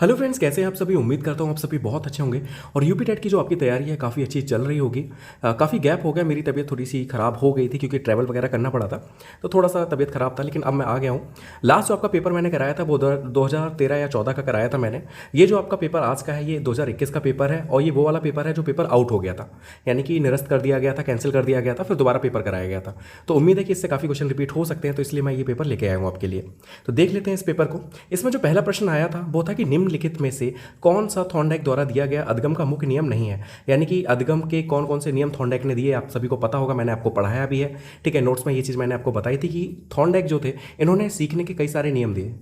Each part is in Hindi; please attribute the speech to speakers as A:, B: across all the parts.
A: हेलो फ्रेंड्स, कैसे हैं आप सभी। उम्मीद करता हूँ आप सभी बहुत अच्छे होंगे और यूपी टेट की जो आपकी तैयारी है काफ़ी अच्छी चल रही होगी। काफ़ी गैप हो गया, मेरी तबीयत थोड़ी सी ख़राब हो गई थी क्योंकि ट्रैवल वगैरह करना पड़ा था, तो थोड़ा सा तबीयत ख़राब था। लेकिन अब मैं आ गया हूँ। लास्ट जो आपका पेपर मैंने कराया था वो 2013 या 14 का कराया था मैंने। ये जो आपका पेपर आज का है ये 2021 का पेपर है और ये वो वाला पेपर है जो पेपर आउट हो गया था, यानी कि निरस्त कर दिया गया था, कैंसिल कर दिया गया था, फिर दोबारा पेपर कराया गया था। तो उम्मीद है कि इससे काफ़ी क्वेश्चन रिपीट हो सकते हैं, तो इसलिए मैं ये पेपर लेके आया हूँ आपके लिए। तो देख लेते हैं इस पेपर को। इसमें जो पहला प्रश्न आया था वो था कि निम्नलिखित में से कौन सा थॉर्नडाइक द्वारा दिया गया अधगम का मुख्य नियम नहीं है। यानी कि अधगम के कौन कौन से नियम थॉर्नडाइक ने दिए, आप सभी को पता होगा, मैंने आपको पढ़ाया भी है। ठीक है, नोट्स में ये चीज़ मैंने आपको बताई थी कि थॉर्नडाइक जो थे इन्होंने सीखने के कई सारे नियम दिए।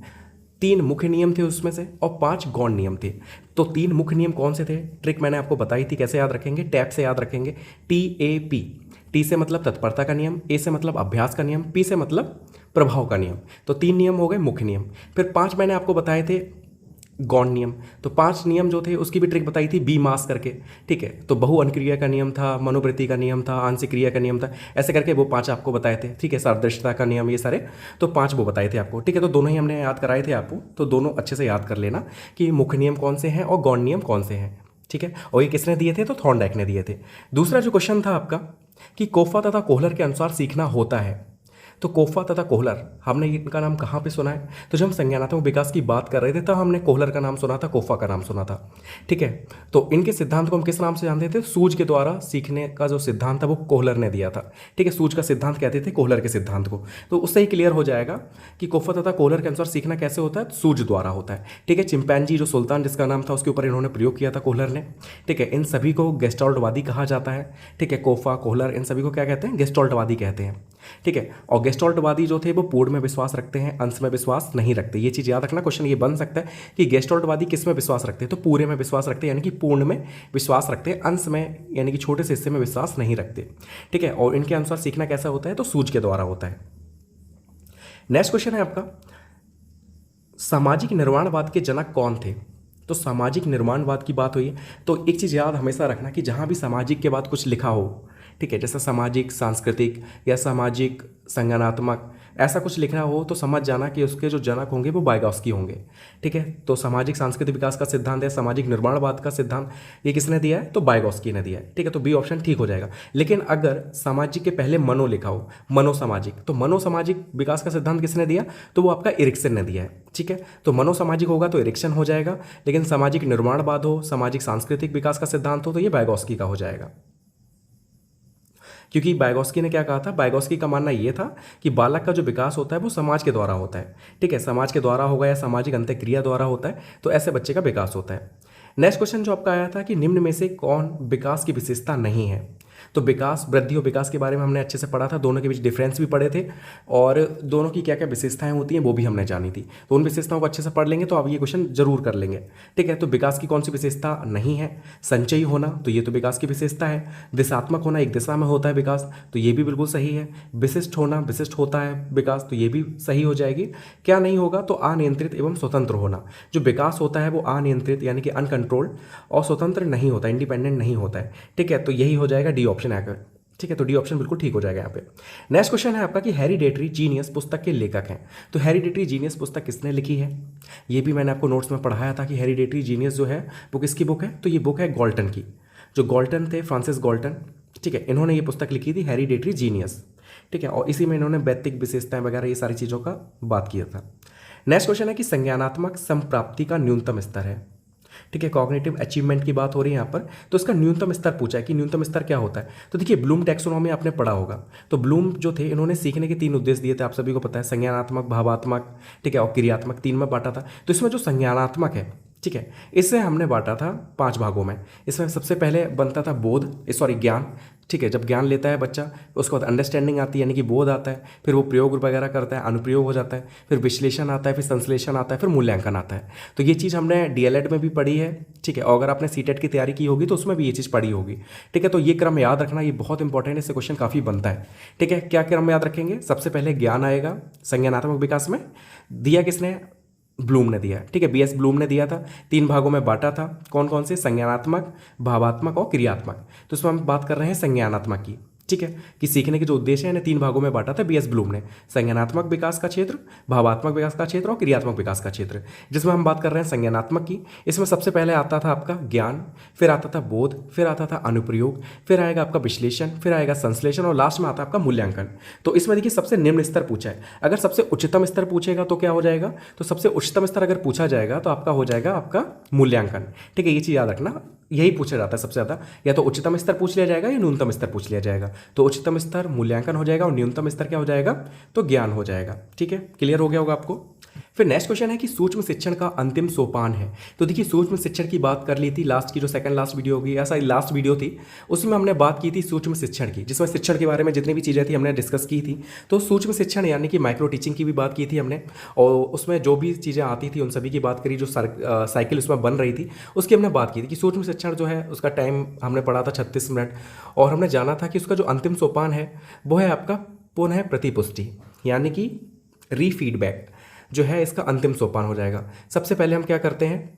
A: 3 मुख्य नियम थे उसमें से और 5 गौण नियम थे। तो 3 मुख्य नियम कौन से थे, ट्रिक मैंने आपको बताई थी कैसे याद रखेंगे। टैप से याद रखेंगे, TAP। टी से मतलब तत्परता का नियम, ए से मतलब अभ्यास का नियम, पी से मतलब प्रभाव का नियम। तो 3 नियम हो गए मुख्य नियम। फिर 5 मैंने आपको बताए थे गौण नियम। तो 5 नियम जो थे उसकी भी ट्रिक बताई थी, बी मास करके। ठीक है, तो बहु अनुक्रिया का नियम था, मनोवृत्ति का नियम था, आंशिक क्रिया का नियम था, ऐसे करके वो 5 आपको बताए थे। ठीक है, सादृश्यता का नियम, ये सारे तो 5 वो बताए थे आपको। ठीक है, तो दोनों ही हमने याद कराए थे आपको, तो दोनों अच्छे से याद कर लेना कि मुख्य नियम कौन से हैं और गौण नियम कौन से हैं। ठीक है, और ये किसने दिए थे, तो थॉर्नडाइक ने दिए थे। दूसरा जो क्वेश्चन था आपका कि कोफा तथा कोहलर के अनुसार सीखना होता है। तो कोफा तथा कोहलर हमने इनका नाम कहाँ पे सुना है, तो जब हम संज्ञानात्मक विकास की बात कर रहे थे तब हमने कोहलर का नाम सुना था, कोफा का नाम सुना था। ठीक है, तो इनके सिद्धांत को हम किस नाम से जानते थे, सूझ के द्वारा सीखने का जो सिद्धांत था वो कोहलर ने दिया था। ठीक है, सूझ का सिद्धांत कहते थे कोहलर के सिद्धांत को। तो उससे ही क्लियर हो जाएगा कि कोफा तथा कोहलर के अनुसार सीखना कैसे होता है, सूझ द्वारा होता है। ठीक है, चिंपैंजी जो सुल्तान जिसका नाम था उसके ऊपर इन्होंने प्रयोग किया था कोहलर ने। ठीक है, इन सभी को गेस्टाल्टवादी कहा जाता है। ठीक है, कोफा कोहलर इन सभी को क्या कहते हैं, गेस्टाल्टवादी कहते हैं। ठीक है, और गेस्टाल्टवादी जो थे वो पूर्ण में विश्वास रखते हैं, अंश में विश्वास नहीं रखते। ये चीज़ याद रखना, क्वेश्चन ये बन सकता है कि गेस्टाल्टवादी किस में विश्वास रखते हैं, तो पूरे में विश्वास रखते हैं, यानी कि पूर्ण में विश्वास रखते हैं, अंश में यानी कि छोटे से हिस्से में विश्वास नहीं रखते। ठीक है, और इनके अनुसार सीखना कैसा होता है, तो सूझ के द्वारा होता है। नेक्स्ट क्वेश्चन है आपका, सामाजिक निर्माणवाद के जनक कौन थे। तो सामाजिक निर्माणवाद की बात हुई है तो एक चीज़ याद हमेशा रखना कि जहाँ भी सामाजिक के बाद कुछ लिखा हो, ठीक है, जैसे सामाजिक सांस्कृतिक या सामाजिक संज्ञानात्मक, ऐसा कुछ लिखना हो तो समझ जाना कि उसके जो जनक होंगे वो वाइगॉस्की होंगे। ठीक है, तो सामाजिक सांस्कृतिक विकास का सिद्धांत है, सामाजिक निर्माणवाद का सिद्धांत, ये किसने दिया है, तो वाइगॉस्की ने दिया है। ठीक है, तो बी ऑप्शन ठीक हो जाएगा। लेकिन अगर सामाजिक के पहले मनो लिखा हो, मनोसामाजिक, तो मनोसामाजिक विकास का सिद्धांत किसने दिया, तो वो आपका एरिक्सन ने दिया है। ठीक है, तो मनोसामाजिक होगा तो एरिक्सन हो जाएगा, लेकिन सामाजिक निर्माणवाद हो, सामाजिक सांस्कृतिक विकास का सिद्धांत हो तो ये वाइगॉस्की का हो जाएगा। क्योंकि वाइगॉस्की ने क्या कहा था, वाइगॉस्की का मानना ये था कि बालक का जो विकास होता है वो समाज के द्वारा होता है। ठीक है, समाज के द्वारा होगा या सामाजिक अंतःक्रिया द्वारा होता है, तो ऐसे बच्चे का विकास होता है। नेक्स्ट क्वेश्चन जो आपका आया था कि निम्न में से कौन विकास की विशेषता नहीं है। तो विकास, वृद्धि और विकास के बारे में हमने अच्छे से पढ़ा था, दोनों के बीच डिफरेंस भी पढ़े थे और दोनों की क्या क्या विशेषताएं होती हैं वो भी हमने जानी थी। तो उन विशेषताओं को अच्छे से पढ़ लेंगे तो आप ये क्वेश्चन जरूर कर लेंगे। ठीक है, तो विकास की कौन सी विशेषता नहीं है, संचयी होना, तो ये तो विकास की विशेषता है। दिशात्मक होना, एक दिशा में होता है विकास, तो ये भी बिल्कुल सही है। विशिष्ट होना, विशिष्ट होता है विकास, तो ये भी सही हो जाएगी। क्या नहीं होगा, तो अनियंत्रित एवं स्वतंत्र होना, जो विकास होता है वो अनियंत्रित यानी कि अनकंट्रोल्ड और स्वतंत्र नहीं होता, इंडिपेंडेंट नहीं होता है। ठीक है, तो यही हो जाएगा डी ऑप्शन आकर। ठीक है, तो डी ऑप्शन बिल्कुल ठीक हो जाएगा यहाँ पे। नेक्स्ट क्वेश्चन है आपका कि हेरिडेटरी जीनियस पुस्तक के लेखक हैं। तो हेरिडेटरी जीनियस पुस्तक किसने लिखी है, ये भी मैंने आपको नोट्स में पढ़ाया था कि हेरिडेटरी जीनियस जो है वो किसकी बुक है, तो ये बुक है गॉल्टन की। जो गॉल्टन थे, फ्रांसिस गॉल्टन, ठीक है, इन्होंने ये पुस्तक लिखी थी हेरिडेटरी जीनियस। ठीक है, और इसी में इन्होंने वैयक्तिक विशेषताएं वगैरह ये सारी चीज़ों का बात किया था। नेक्स्ट क्वेश्चन है कि संज्ञानात्मक संप्राप्ति का न्यूनतम स्तर है। ठीक है, कॉग्निटिव अचीवमेंट की बात हो रही है यहाँ पर, तो इसका न्यूनतम स्तर पूछा है कि न्यूनतम स्तर क्या होता है। तो देखिए, ब्लूम टैक्सोनॉमी आपने पढ़ा होगा, तो ब्लूम जो थे इन्होंने सीखने के 3 उद्देश्य दिए थे, आप सभी को पता है, संज्ञानात्मक, भावात्मक, ठीक है, और क्रियात्मक, 3 में बांटा था। तो इसमें जो संज्ञानात्मक है, ठीक है, इसे हमने बांटा था 5 भागों में। इसमें सबसे पहले बनता था ज्ञान। ठीक है, जब ज्ञान लेता है बच्चा उसके बाद अंडरस्टैंडिंग आती है, यानी कि बोध आता है, फिर वो प्रयोग वगैरह करता है, अनुप्रयोग हो जाता है, फिर विश्लेषण आता है, फिर संश्लेषण आता है, फिर मूल्यांकन आता है। तो ये चीज़ हमने डीएलएड में भी पढ़ी है। ठीक है, और अगर आपने सीटेट की तैयारी की होगी तो उसमें भी ये चीज़ पढ़ी होगी। ठीक है, तो ये क्रम याद रखना, ये बहुत इंपॉर्टेंट है, इससे क्वेश्चन काफ़ी बनता है। ठीक है, क्या क्रम याद रखेंगे, सबसे पहले ज्ञान आएगा संज्ञानात्मक विकास में, दिया किसने, ब्लूम ने दिया। ठीक है, बीएस ब्लूम ने दिया था, 3 भागों में बांटा था, कौन कौन से, संज्ञानात्मक, भावात्मक और क्रियात्मक। तो इसमें हम बात कर रहे हैं संज्ञानात्मक की। ठीक है, कि सीखने के जो उद्देश्य है इन्हें 3 भागों में बांटा था बीएस ब्लूम ने, संज्ञानात्मक विकास का क्षेत्र, भावात्मक विकास का क्षेत्र और क्रियात्मक विकास का क्षेत्र। जिसमें हम बात कर रहे हैं संज्ञानात्मक की। इसमें सबसे पहले आता था आपका ज्ञान, फिर आता था बोध, फिर आता था अनुप्रयोग, फिर आएगा आपका विश्लेषण, फिर आएगा संश्लेषण और लास्ट में आता है आपका मूल्यांकन। तो इसमें देखिए सबसे निम्न स्तर पूछा है, अगर सबसे उच्चतम स्तर पूछेगा तो क्या हो जाएगा, तो सबसे उच्चतम स्तर अगर पूछा जाएगा तो आपका हो जाएगा आपका मूल्यांकन। ठीक है, ये चीज़ याद रखना, यही पूछा जाता है सबसे ज़्यादा, या तो उच्चतम स्तर पूछ लिया जाएगा या न्यूनतम स्तर पूछ लिया जाएगा। तो उच्चतम स्तर मूल्यांकन हो जाएगा और न्यूनतम स्तर क्या हो जाएगा, तो ज्ञान हो जाएगा। ठीक है, क्लियर हो गया होगा आपको। फिर नेक्स्ट क्वेश्चन है कि सूक्ष्म शिक्षण का अंतिम सोपान है। तो देखिए सूक्ष्म शिक्षण की बात कर ली थी लास्ट की, जो सेकंड लास्ट वीडियो होगी, ऐसा लास्ट वीडियो थी, उसमें हमने बात की थी सूक्ष्म शिक्षण की, जिसमें शिक्षण के बारे में जितनी भी चीज़ें थी हमने डिस्कस की थी। तो सूक्ष्म शिक्षण यानी कि माइक्रो टीचिंग की भी बात की थी हमने, और उसमें जो भी चीज़ें आती थी उन सभी की बात करी, जो साइकिल उसमें बन रही थी उसकी हमने बात की थी कि सूक्ष्म शिक्षण जो है उसका टाइम हमने पढ़ा था 36 मिनट, और हमने जाना था कि उसका जो अंतिम सोपान है वो है आपका पुनः प्रतिपुष्टि, यानी कि रीफीडबैक जो है इसका अंतिम सोपान हो जाएगा। सबसे पहले हम क्या करते हैं,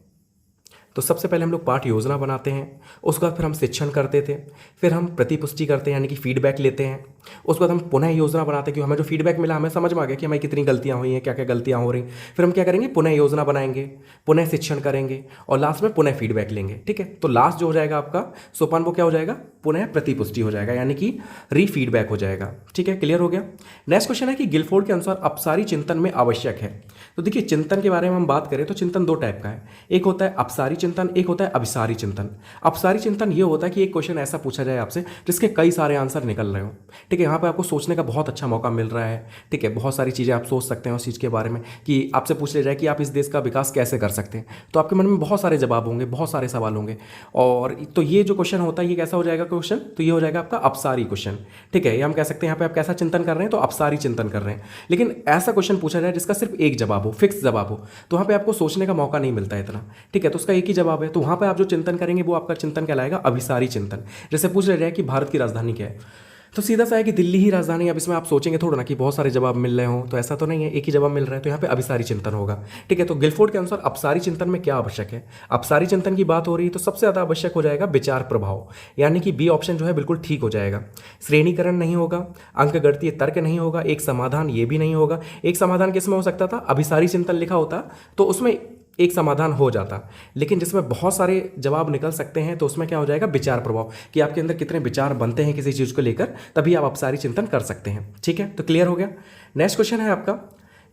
A: तो सबसे पहले हम लोग पाठ योजना बनाते हैं, उसके बाद फिर हम शिक्षण करते थे, फिर हम प्रतिपुष्टि करते हैं यानी कि फीडबैक लेते हैं, उसके बाद हम पुनः योजना बनाते हैं कि हमें जो फीडबैक मिला हमें समझ में आ गया कि हमें कितनी गलतियां हुई हैं, क्या क्या गलतियां हो रही, फिर हम क्या करेंगे, पुनः योजना बनाएंगे, पुनः शिक्षण करेंगे और लास्ट में पुनः फीडबैक लेंगे। ठीक है, तो लास्ट जो हो जाएगा आपका सोपान वो क्या हो जाएगा, पुनः प्रतिपुष्टि हो जाएगा, यानी कि रीफीडबैक हो जाएगा। ठीक है, क्लियर हो गया। नेक्स्ट क्वेश्चन है कि गिलफोर्ड के अनुसार अपसारी चिंतन में आवश्यक है। तो देखिए चिंतन के बारे में हम बात करें तो चिंतन 2 टाइप का है, एक होता है अपसारी चिंतन, एक होता है अभिसारी चिंतन। अपसारी चिंतन ये होता है कि एक क्वेश्चन ऐसा पूछा जाए आपसे जिसके कई सारे आंसर निकल रहे हो। ठीक है, यहाँ पे आपको सोचने का बहुत अच्छा मौका मिल रहा है। ठीक है, बहुत सारी चीज़ें आप सोच सकते हैं उस चीज़ के बारे में, कि आपसे पूछ लिया जाए कि आप इस देश का विकास कैसे कर सकते हैं, तो आपके मन में बहुत सारे जवाब होंगे, बहुत सारे सवाल होंगे। और तो ये जो क्वेश्चन होता है ये कैसा हो जाएगा क्वेश्चन, तो ये हो जाएगा आपका अपसारी क्वेश्चन। ठीक है, ये हम कह सकते हैं यहाँ पे आप कैसा चिंतन कर रहे हैं, तो अपसारी चिंतन कर रहे हैं। लेकिन ऐसा क्वेश्चन पूछा जाए जिसका सिर्फ एक जवाब हो, फिक्स जवाब हो, तो वहाँ पे आपको सोचने का मौका नहीं मिलता है इतना। ठीक है, तो उसका एक ही जवाब है, तो वहाँ पे आप जो चिंतन करेंगे वो आपका चिंतन कहलाएगा अभिसारी चिंतन। जैसे पूछ लिया जाए कि भारत की राजधानी क्या है, तो सीधा सा है कि दिल्ली ही राजधानी। अब इसमें आप सोचेंगे थोड़ा ना कि बहुत सारे जवाब मिल रहे हो, तो ऐसा तो नहीं है, एक ही जवाब मिल रहा है, तो यहाँ पे अभिसारी चिंतन होगा। ठीक है, तो गिलफोर्ड के अनुसार अपसारी चिंतन में क्या आवश्यक है, अपसारी चिंतन की बात हो रही है तो सबसे ज़्यादा आवश्यक हो जाएगा विचार प्रभाव, यानी कि बी ऑप्शन जो है बिल्कुल ठीक हो जाएगा। श्रेणीकरण नहीं होगा, अंकगणितीय तर्क नहीं होगा, एक समाधान ये भी नहीं होगा। एक समाधान किसमें हो सकता था, अभिसारी चिंतन लिखा होता तो उसमें एक समाधान हो जाता, लेकिन जिसमें बहुत सारे जवाब निकल सकते हैं तो उसमें क्या हो जाएगा, विचार प्रभाव, कि आपके अंदर कितने विचार बनते हैं किसी चीज़ को लेकर, तभी आप अपसारी चिंतन कर सकते हैं। ठीक है, तो क्लियर हो गया। नेक्स्ट क्वेश्चन है आपका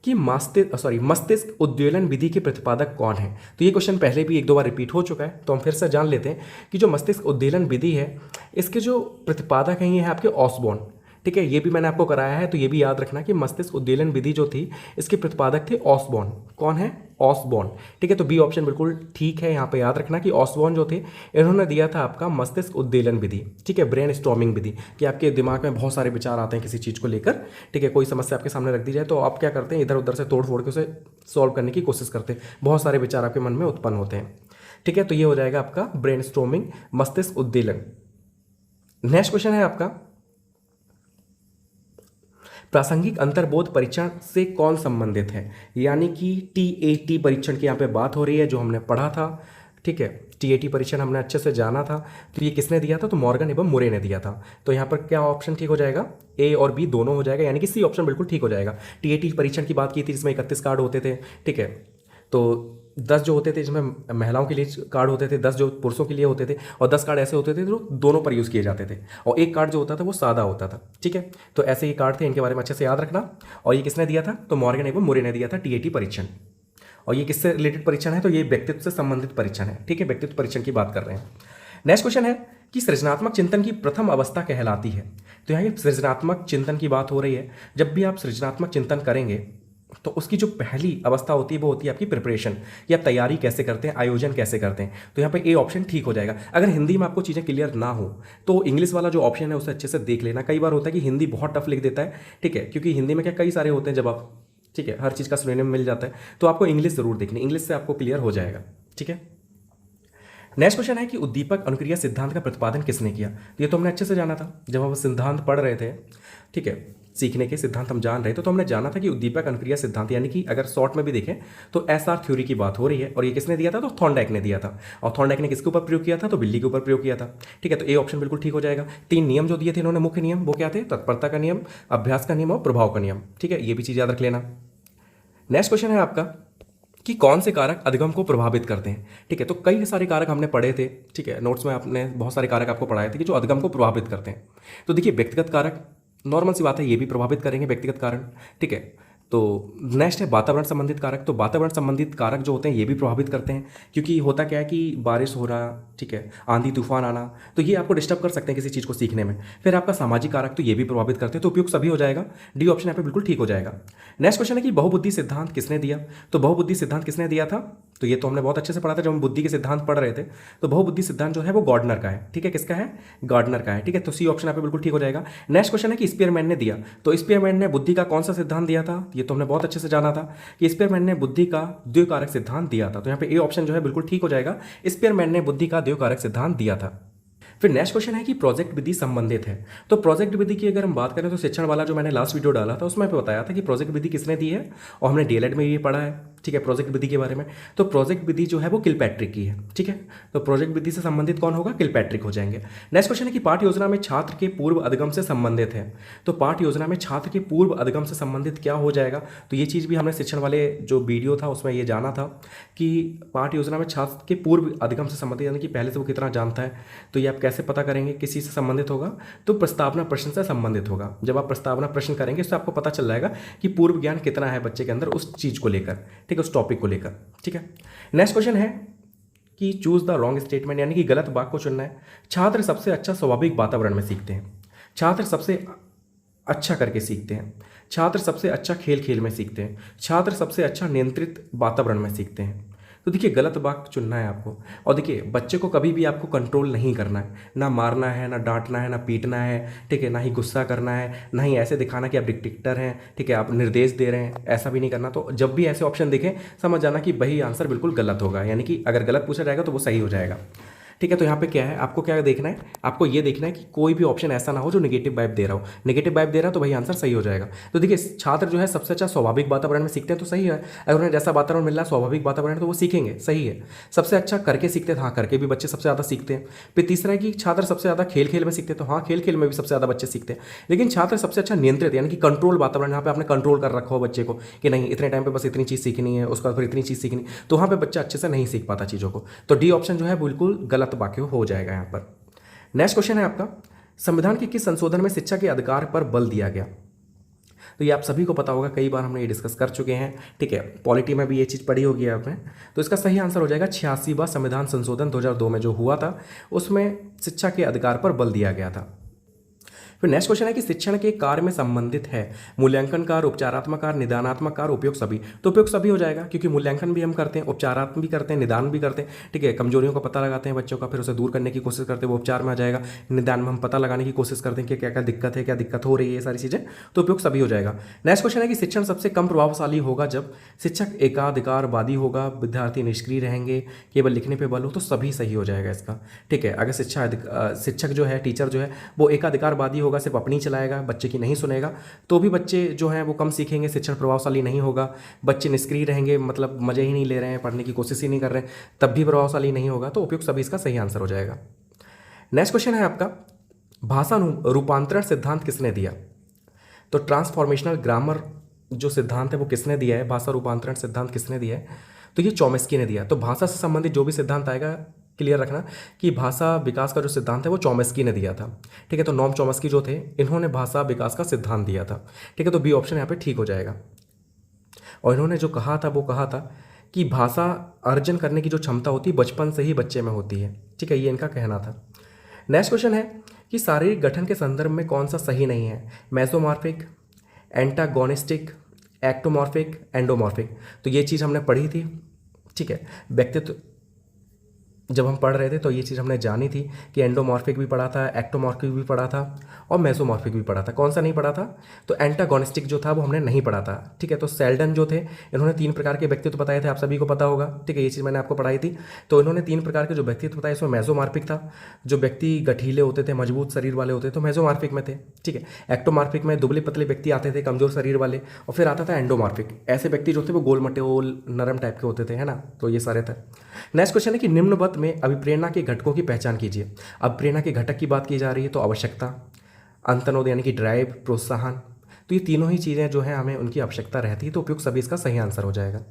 A: कि मस्तिष्क उद्वेलन विधि के प्रतिपादक कौन है। तो ये क्वेश्चन पहले भी 1-2 बार रिपीट हो चुका है, तो हम फिर से जान लेते हैं कि जो मस्तिष्क उद्वेलन विधि है इसके जो प्रतिपादक हैं ये है आपके ऑसबॉर्न। ठीक है, ये भी मैंने आपको कराया है, तो ये भी याद रखना कि मस्तिष्क उद्वेलन विधि जो थी इसके प्रतिपादक थे ऑसबॉर्न। कौन है, ऑसबॉर्न। ठीक है, तो बी ऑप्शन बिल्कुल ठीक है, यहाँ पे याद रखना कि ऑसबॉर्न जो थे इन्होंने दिया था आपका मस्तिष्क उद्वेलन विधि। ठीक है, ब्रेन स्टॉर्मिंग विधि, कि आपके दिमाग में बहुत सारे विचार आते हैं किसी चीज़ को लेकर। ठीक है, कोई समस्या आपके सामने रख दी जाए तो आप क्या करते हैं, इधर उधर से तोड़ फोड़ के उसे सॉल्व करने की कोशिश करते हैं, बहुत सारे विचार आपके मन में उत्पन्न होते हैं। ठीक है, तो ये हो जाएगा आपका ब्रेन स्टॉर्मिंग, मस्तिष्क उद्वेलन। नेक्स्ट क्वेश्चन है आपका प्रासंगिक अंतर्बोध परीक्षण से कौन संबंधित है, यानी कि टीएटी परीक्षण की यहाँ पे बात हो रही है जो हमने पढ़ा था। ठीक है, टीएटी परीक्षण हमने अच्छे से जाना था, तो ये किसने दिया था, तो मॉर्गन एवं मुरे ने दिया था। तो यहाँ पर क्या ऑप्शन ठीक हो जाएगा, ए और बी दोनों हो जाएगा, यानी कि सी ऑप्शन बिल्कुल ठीक हो जाएगा। टीएटी परीक्षण की बात की थी जिसमें 31 कार्ड होते थे। ठीक है, तो 10 जो होते थे जिसमें महिलाओं के लिए कार्ड होते थे, 10 जो पुरुषों के लिए होते थे, और 10 कार्ड ऐसे होते थे जो दोनों पर यूज़ किए जाते थे, और एक कार्ड जो होता था वो सादा होता था। ठीक है, तो ऐसे ही कार्ड थे, इनके बारे में अच्छे से याद रखना। और ये किसने दिया था, तो मॉर्गन एवं मुरे ने दिया था टीएटी परीक्षण। और ये किससे रिलेटेड परीक्षण है, तो ये व्यक्तित्व से संबंधित परीक्षण है। ठीक है, व्यक्तित्व परीक्षण की बात कर रहे हैं। नेक्स्ट क्वेश्चन है कि सृजनात्मक चिंतन की प्रथम अवस्था कहलाती है। तो यहाँ सृजनात्मक चिंतन की बात हो रही है। जब भी आप सृजनात्मक चिंतन करेंगे तो उसकी जो पहली अवस्था होती है वो होती है आपकी प्रिपरेशन, कि आप तैयारी कैसे करते हैं, आयोजन कैसे करते हैं। तो यहाँ पे ए ऑप्शन ठीक हो जाएगा। अगर हिंदी में आपको चीज़ें क्लियर ना हो तो इंग्लिश वाला जो ऑप्शन है उसे अच्छे से देख लेना। कई बार होता है कि हिंदी बहुत टफ लिख देता है। ठीक है, क्योंकि हिंदी में क्या कई सारे होते हैं जवाब। ठीक है, हर चीज़ का सिनोनिम मिल जाता है, तो आपको इंग्लिश जरूर देखनी, इंग्लिश से आपको क्लियर हो जाएगा। ठीक है, नेक्स्ट क्वेश्चन है कि उद्दीपक अनुक्रिया सिद्धांत का प्रतिपादन किसने किया। ये तो हमने अच्छे से जाना था जब हम सिद्धांत पढ़ रहे थे। ठीक है, सीखने के सिद्धांत हम जान रहे थे, तो हमने जाना था कि उद्दीपक अनुक्रिया सिद्धांत, यानी कि अगर शॉर्ट में भी देखें तो एसआर थ्योरी की बात हो रही है। और ये किसने दिया था? तो थॉर्नडाइक ने दिया था। और थॉर्नडाइक ने किसके ऊपर प्रयोग किया था? तो बिल्ली के ऊपर प्रयोग किया था। ठीक है, तो ए ऑप्शन बिल्कुल ठीक हो जाएगा। 3 नियम जो दिए थे इन्होंने, मुख्य नियम, वो क्या थे? तत्परता का नियम, अभ्यास का नियम और प्रभाव का नियम। ठीक है, ये भी चीज़ याद रख लेना। नेक्स्ट क्वेश्चन है आपका कि कौन से कारक अधिगम को प्रभावित करते हैं। ठीक है, तो कई सारे कारक हमने पढ़े थे। ठीक है, नोट्स में आपने बहुत सारे कारक आपको पढ़ाए थे कि जो अधिगम को प्रभावित करते हैं। तो देखिए, व्यक्तिगत कारक नॉर्मल सी बात है, ये भी प्रभावित करेंगे व्यक्तिगत कारण। ठीक है, तो नेक्स्ट है वातावरण संबंधित कारक। तो वातावरण संबंधित कारक जो होते हैं ये भी प्रभावित करते हैं, क्योंकि होता क्या है कि बारिश हो रहा, ठीक है, आंधी तूफान आना, तो ये आपको डिस्टर्ब कर सकते हैं किसी चीज़ को सीखने में। फिर आपका सामाजिक कारक, तो ये भी प्रभावित करते हैं। तो उपयुक्त सभी हो जाएगा, डी ऑप्शन यहाँ पे बिल्कुल ठीक हो जाएगा। नेक्स्ट क्वेश्चन है कि बहुबुद्धि सिद्धांत किसने दिया? तो बहुबुद्धि सिद्धांत किसने दिया था? तो ये तो हमने बहुत अच्छे से पढ़ा था जब हम बुद्धि के सिद्धांत पढ़ रहे थे। तो बहुबुद्धि सिद्धांत जो है वो गॉर्डनर का है। ठीक है, किसका है? गॉर्डनर का है। ठीक है, तो सी ऑप्शन यहाँ पे बिल्कुल ठीक हो जाएगा। नेक्स्ट क्वेश्चन है कि स्पीयरमैन ने दिया। तो स्पीयरमैन ने बुद्धि का कौन सा सिद्धांत दिया था? ये तो हमने बहुत अच्छे से जाना था कि स्पीयरमैन ने बुद्धि का द्विकारक सिद्धांत दिया था। तो यहाँ पे ए ऑप्शन जो है बिल्कुल ठीक हो जाएगा। स्पीयरमैन ने बुद्धि का द्विकारक सिद्धांत दिया था। फिर नेक्स्ट क्वेश्चन है कि प्रोजेक्ट विधि संबंधित है। तो प्रोजेक्ट विधि की अगर हम बात करें तो शिक्षण वाला जो मैंने लास्ट वीडियो डाला था उसमें बताया था कि प्रोजेक्ट विधि किसने दी है, और हमने डीएलएड में ये पढ़ा है। ठीक है, प्रोजेक्ट विधि के बारे में। तो प्रोजेक्ट विधि जो है वो किलपैट्रिक की है। ठीक है, तो प्रोजेक्ट विधि से संबंधित कौन होगा? किलपैट्रिक हो जाएंगे। नेक्स्ट क्वेश्चन है कि पाठ योजना में छात्र के पूर्व अधिगम से संबंधित है। तो पाठ योजना में छात्र के पूर्व अधिगम से संबंधित क्या हो जाएगा? तो ये चीज़ भी हमने शिक्षण वाले जो वीडियो था उसमें ये जाना था कि पाठ योजना में छात्र के पूर्व अधिगम से संबंधित, यानी कि पहले से वो कितना जानता है। तो ये आप कैसे पता करेंगे किसी से संबंधित होगा? तो प्रस्तावना प्रश्न से संबंधित होगा। जब आप प्रस्तावना प्रश्न करेंगे उससे आपको पता चल जाएगा कि पूर्व ज्ञान कितना है बच्चे के अंदर उस चीज़ को लेकर। ठीक है, उस टॉपिक को लेकर। ठीक है, नेक्स्ट क्वेश्चन है कि चूज द रॉन्ग स्टेटमेंट, यानी कि गलत वाक्य को चुनना है। छात्र सबसे अच्छा स्वाभाविक वातावरण में सीखते हैं। छात्र सबसे अच्छा करके सीखते हैं। छात्र सबसे अच्छा खेल खेल में सीखते हैं। छात्र सबसे अच्छा नियंत्रित वातावरण में सीखते हैं। तो देखिए, गलत वाक्य चुनना है आपको। और देखिए, बच्चे को कभी भी आपको कंट्रोल नहीं करना है, ना मारना है, ना डांटना है, ना पीटना है। ठीक है, ना ही गुस्सा करना है, ना ही ऐसे दिखाना कि आप डिक्टेटर हैं। ठीक है, आप निर्देश दे रहे हैं, ऐसा भी नहीं करना। तो जब भी ऐसे ऑप्शन दिखें समझ जाना कि वही आंसर बिल्कुल गलत होगा, यानी कि अगर गलत पूछा जाएगा तो वो सही हो जाएगा। ठीक है, तो यहाँ पे क्या है, आपको क्या देखना है? आपको ये देखना है कि कोई भी ऑप्शन ऐसा ना हो जो नेगेटिव वाइब दे रहा हो। नेगेटिव वाइब दे रहा है तो वही आंसर सही हो जाएगा। तो देखिए, छात्र जो है सबसे अच्छा स्वाभाविक वातावरण में सीखते हैं, तो सही है। अगर उन्हें जैसा वातावरण मिल रहा है स्वाभाविक वातावरण, तो वो सीखेंगे, सही है। सबसे अच्छा करके सीखते हैं, हाँ, करके भी बच्चे सबसे ज़्यादा सीखते हैं। फिर तीसरा है कि छात्र सबसे ज़्यादा खेल खेल में सीखते हैं, तो हाँ, खेल खेल में भी सबसे ज़्यादा बच्चे सीखते हैं। लेकिन छात्र सबसे अच्छा नियंत्रित, यानी कि कंट्रोल वातावरण, यहाँ पे आपने कंट्रोल कर रखा हो बच्चे को कि नहीं इतने टाइम पे बस इतनी चीज़ सीखनी है, उसका फिर इतनी चीज़ सीखनी, तो वहाँ पे बच्चा अच्छे से नहीं सीख पाता चीज़ों को। तो डी ऑप्शन जो है बिल्कुल गलत वाक्य हो जाएगा यहाँ पर। नेक्स्ट क्वेश्चन है आपका, संविधान के किस संशोधन में शिक्षा के अधिकार पर बल दिया गया? तो ये आप सभी को पता होगा, कई बार हमने ये डिस्कस कर चुके हैं। ठीक है, पॉलिटी में भी ये चीज़ पढ़ी होगी आपने। तो इसका सही आंसर हो जाएगा 86वां संविधान संशोधन 2002 में जो हुआ था, उसमें शिक्षा के अधिकार पर बल दिया गया था। फिर नेक्स्ट क्वेश्चन है कि शिक्षण के कार्य में संबंधित है मूल्यांकन कार्य, उपचारात्मक कार्य, निदानात्मक कार्य, उपयोग सभी। तो उपयोग सभी हो जाएगा, क्योंकि मूल्यांकन भी हम करते हैं, उपचारात्मक भी करते हैं, निदान भी करते हैं। ठीक है, कमजोरियों का पता लगाते हैं बच्चों का, फिर उसे दूर करने की कोशिश करते हैं, वो उपचार में आ जाएगा। निदान में हम पता लगाने की कोशिश करते हैं कि क्या क्या दिक्कत है, क्या दिक्कत हो रही है, ये सारी चीज़ें। तो उपयोग सभी हो जाएगा। नेक्स्ट क्वेश्चन है कि शिक्षण सबसे कम प्रभावशाली होगा जब शिक्षक एकाधिकारवादी होगा, विद्यार्थी निष्क्रिय रहेंगे, केवल लिखने पर बल हो। तो सभी सही हो जाएगा इसका। ठीक है, अगर शिक्षक जो है, टीचर जो है, वो एकाधिकारवादी होगा, सिर्फ अपनी चलाएगा, बच्चे की नहीं सुनेगा, तो भी बच्चे जो हैं वो कम सीखेंगे, शिक्षण प्रभावशाली नहीं होगा। बच्चे निष्क्रिय रहेंगे, मतलब मजे ही नहीं ले रहे हैं, पढ़ने की कोशिश ही नहीं कर रहे हैं, तब भी प्रभावशाली नहीं होगा। तो उपयुक्त सभी इसका सही आंसर हो जाएगा। नेक्स्ट क्वेश्चन है आपका, भाषा रूपांतरण सिद्धांत किसने दिया? तो ट्रांसफॉर्मेशनल ग्रामर जो सिद्धांत है वो किसने दिया है? भाषा रूपांतरण सिद्धांत किसने दिया है? तो ये चॉम्स्की ने दिया। तो भाषा से संबंधित जो भी सिद्धांत आएगा क्लियर रखना कि भाषा विकास का जो सिद्धांत है वो चॉम्स्की ने दिया था। ठीक है, तो नॉम चॉम्स्की जो थे इन्होंने भाषा विकास का सिद्धांत दिया था। ठीक है, तो बी ऑप्शन यहाँ पे ठीक हो जाएगा। और इन्होंने जो कहा था वो कहा था कि भाषा अर्जन करने की जो क्षमता होती है बचपन से ही बच्चे में होती है। ठीक है, ये इनका कहना था। नेक्स्ट क्वेश्चन है कि शारीरिक गठन के संदर्भ में कौन सा सही नहीं है? Mesomorphic, antagonistic, ectomorphic, endomorphic. तो ये चीज़ हमने पढ़ी थी। ठीक है, व्यक्तित्व जब हम पढ़ रहे थे तो ये चीज़ हमने जानी थी कि एंडोमॉर्फिक भी पढ़ा था, एक्टोमॉर्फिक भी पढ़ा था और मेसोमॉर्फिक भी पढ़ा था। कौन सा नहीं पढ़ा था? तो एंटागोनिस्टिक जो था वो हमने नहीं पढ़ा था। ठीक है, तो सेल्डन जो थे इन्होंने 3 प्रकार के व्यक्तित्व बताए थे, आप सभी को पता होगा। ठीक है, ये चीज़ मैंने आपको पढ़ाई थी। तो इन्होंने 3 प्रकार के जो व्यक्तित्व बताए, इसमें मेसोमॉर्फिक था, जो व्यक्ति गठीले होते थे, मजबूत शरीर वाले होते थे, तो मेसोमॉर्फिक में थे। ठीक है, एक्टोमॉर्फिक में दुबले पतले व्यक्ति आते थे, कमजोर शरीर वाले। और फिर आता था एंडोमॉर्फिक, ऐसे व्यक्ति जो थे वो गोल मटोल नरम टाइप के होते थे, है ना। तो ये सारे थे। नेक्स्ट क्वेश्चन है कि निम्नवत में अभिप्रेरणा के घटकों की पहचान कीजिए। अब प्रेरणा के घटक की बात की जा रही है तो आवश्यकता, अंतर्नोद यानी कि ड्राइव, प्रोत्साहन, तो ये तीनों ही चीज़ें जो हैं हमें उनकी आवश्यकता रहती है, तो उपयुक्त सभी इसका सही आंसर हो जाएगा।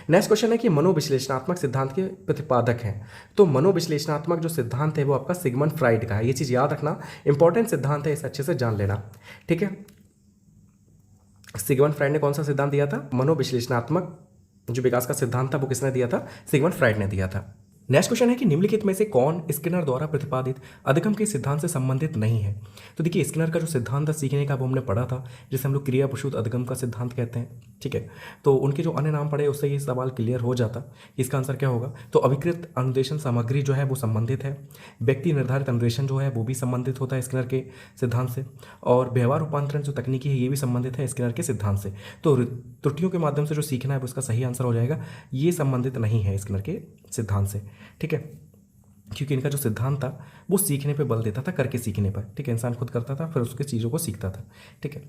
A: नेक्स्ट क्वेश्चन है कि मनोविश्लेषणात्मक सिद्धांत के प्रतिपादक हैं। तो मनोविश्लेषणात्मक जो सिद्धांत है वो आपका सिगमंड फ्राइड का है। ये चीज़ याद रखना, इंपॉर्टेंट सिद्धांत है, इसे अच्छे से जान लेना। ठीक है, सिगमंड फ्राइड ने कौन सा सिद्धांत दिया था? मनोविश्लेषणात्मक जो विकास का सिद्धांत था वो किसने दिया था? सिगमंड फ्राइड ने दिया था। नेक्स्ट क्वेश्चन है कि निम्नलिखित में से कौन स्किनर द्वारा प्रतिपादित अधिगम के सिद्धांत से संबंधित नहीं है? तो देखिए, स्किनर का जो सिद्धांत था सीखने का वो हमने पढ़ा था, जिसे हम लोग क्रिया प्रसूत अधिगम का सिद्धांत कहते हैं। ठीक है, तो उनके जो अन्य नाम पढ़े उससे ये सवाल क्लियर हो जाता। इसका आंसर क्या होगा? तो अभिकृत अनुदेशन सामग्री जो है वो संबंधित है, व्यक्ति निर्धारित अनुदेशन जो है वो भी संबंधित होता है स्किनर के सिद्धांत से, और व्यवहार रूपांतरण जो तकनीकी है ये भी संबंधित है स्किनर के सिद्धांत से। तो त्रुटियों के माध्यम से जो सीखना है वो उसका सही आंसर हो जाएगा, ये संबंधित नहीं है स्किनर के सिद्धांत से। ठीक है, क्योंकि इनका जो सिद्धांत था वो सीखने पे बल देता था, करके सीखने पर। ठीक है, इंसान खुद करता था फिर उसके चीज़ों को सीखता था। ठीक है,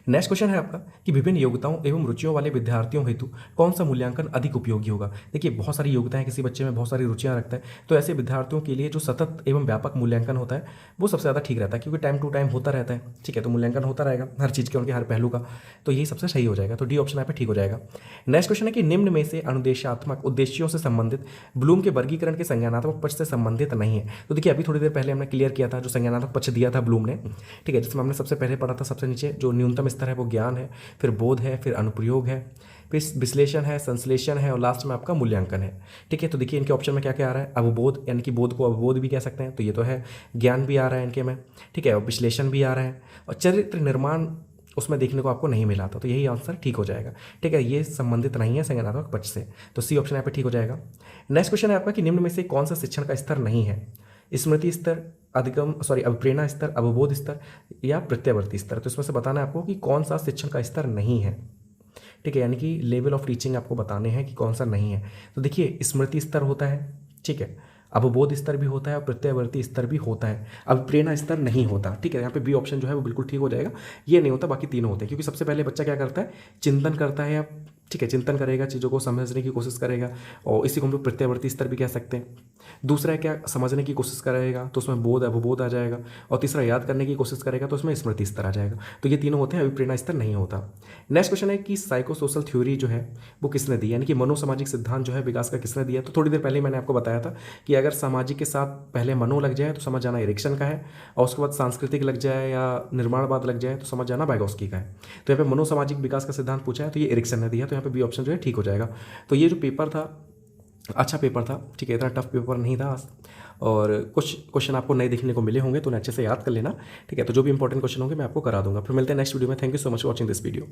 A: नेक्स्ट क्वेश्चन है आपका कि विभिन्न योग्यताओं एवं रुचियों वाले विद्यार्थियों हेतु कौन सा मूल्यांकन अधिक उपयोगी होगा? देखिए, बहुत सारी योग्यताएं किसी बच्चे में, बहुत सारी रुचियां रखता है, तो ऐसे विद्यार्थियों के लिए जो सतत एवं व्यापक मूल्यांकन होता है वो सबसे ज़्यादा ठीक रहता है, क्योंकि टाइम टू टाइम होता रहता है। ठीक है, तो मूल्यांकन होता रहेगा हर चीज़ के, उनके हर पहलू का, तो यही सबसे सही हो जाएगा। तो डी ऑप्शन यहाँ पे ठीक हो जाएगा। नेक्स्ट क्वेश्चन है कि निम्न में से अनुदेशात्मक उद्देश्यों से संबंधित ब्लूम के वर्गीकरण के संज्ञानात्मक पक्ष से संबंधित नहीं है। तो देखिए, अभी थोड़ी देर पहले हमने क्लियर किया था जो संज्ञानात्मक पक्ष दिया था ब्लूम ने। ठीक है, जिसमें हमने सबसे पहले पढ़ा था, सबसे नीचे जो न्यूनतम स्तर है वो ज्ञान है, फिर बोध है, फिर अनुप्रयोग है, फिर विश्लेषण है, संश्लेषण है और लास्ट में आपका मूल्यांकन है। ठीक है, तो देखिए इनके ऑप्शन में क्या क्या आ रहा है? अवबोध, यानी कि बोध को अवबोध भी कह सकते हैं, तो ये तो है। ज्ञान भी आ रहा है इनके में, ठीक है, और विश्लेषण भी आ रहा है, और चरित्र निर्माण उसमें देखने को आपको नहीं मिला था, तो यही आंसर ठीक हो जाएगा। ठीक है, ये संबंधित नहीं है संज्ञानात्मक पक्ष से, तो सी ऑप्शन यहाँ पे ठीक हो जाएगा। नेक्स्ट क्वेश्चन है आपका कि निम्न में से कौन सा शिक्षण का स्तर नहीं है? स्मृति स्तर, अभिप्रेरणा स्तर, अवबोध स्तर या प्रत्यावर्ती स्तर। तो इसमें से बताना है आपको कि कौन सा शिक्षण का स्तर नहीं है। ठीक है, यानी कि लेवल ऑफ टीचिंग आपको बताने हैं कि कौन सा नहीं है। तो देखिए, स्मृति स्तर होता है, ठीक है, अवबोध स्तर भी होता है और प्रत्यावर्ती स्तर भी होता है, अभिप्रेरणा स्तर नहीं होता। ठीक है, यहाँ पे बी ऑप्शन जो है वो बिल्कुल ठीक हो जाएगा, ये नहीं होता, बाकी तीनों होते हैं। क्योंकि सबसे पहले बच्चा क्या करता है? चिंतन करता है, या ठीक है, चिंतन करेगा, चीज़ों को समझने की कोशिश करेगा, और इसी को हम लोग प्रत्यावर्ती स्तर भी कह सकते हैं। दूसरा है क्या? समझने की कोशिश करेगा, तो उसमें बोध अवबोध आ जाएगा, और तीसरा याद करने की कोशिश करेगा तो उसमें स्मृति स्तर आ जाएगा। तो ये तीनों होते हैं, अभिप्रेरणा स्तर नहीं होता। नेक्स्ट क्वेश्चन है कि साइको सोशल थ्योरी जो है वो किसने दी, यानी कि मनोसामाजिक सिद्धांत जो है विकास का किसने दिया? तो थोड़ी देर पहले मैंने आपको बताया था कि अगर सामाजिक के साथ पहले मनो लग जाए तो समझ जाना एरिक्सन का है, और उसके बाद सांस्कृतिक लग जाए या निर्माणवाद लग जाए तो समझ जाना वाइगोस्की का है। तो यहाँ पे मनोसामाजिक विकास का सिद्धांत पूछा है तो ये एरिक्सन ने दिया, तो यहाँ पे बी ऑप्शन जो है ठीक हो जाएगा। तो ये जो पेपर था अच्छा पेपर था, ठीक है, इतना टफ पेपर नहीं था, और कुछ क्वेश्चन आपको नए देखने को मिले होंगे तो उन्हें अच्छे से याद कर लेना। ठीक है, तो जो भी इंपॉर्टेंट क्वेश्चन होंगे मैं आपको करा दूंगा। फिर मिलते हैं नेक्स्ट वीडियो में। Thank you so much for watching this video.